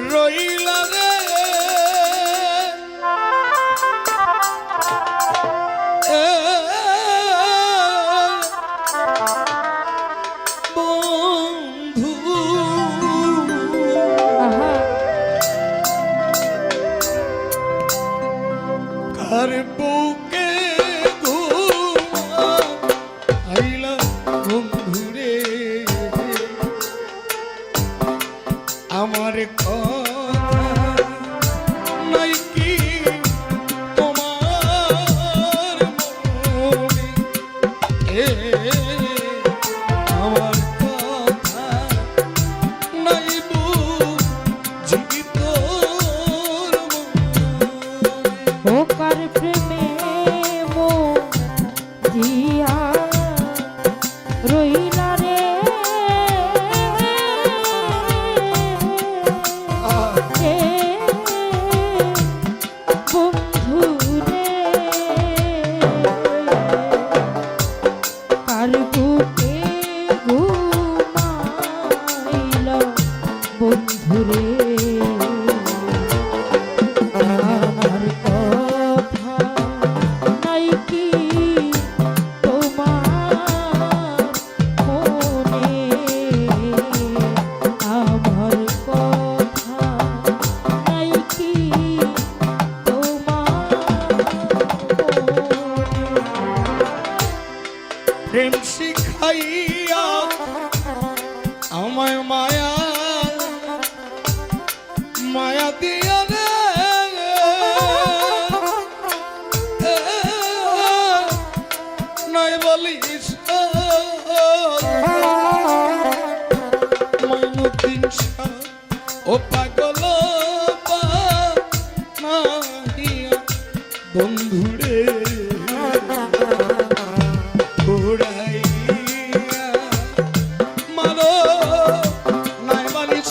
রইলা রে বন্ধু কার বুকে ঘুমাইলা বন্ধু রে আমার নাই কি তোমার মনে আমার কথা নাই বুঝি তোর ও কার প্রেমে মন দিয়া রইলা রে বন্ধু রে কার বুকে ঘুমাইলা বন্ধু রে আমার কথা নাই কি তোমার মনে আমার কথা নাই কি তোমার প্রেম শিখাইয়া আমায় মায়া মায়া দিয়া রে নাই বলিস মাইনুদ্দিন শাহ ও পাগল নাহিয়া বন্ধুরে উড়াইয়া মারো নাই বলিস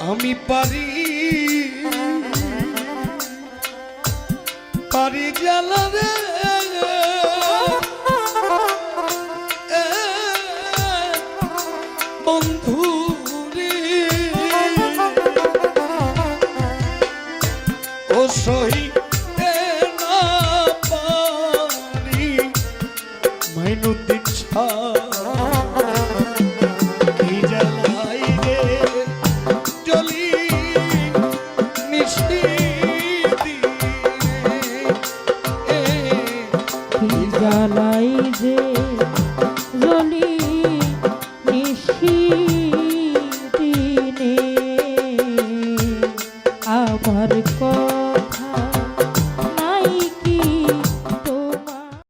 আমি পারি পারি জ্বালা রে বন্ধু রে ও সহিতে না পারি মাইনুদ্দিন শাহ জ্বালাই যে জ্বলি নিশি দিনে আমার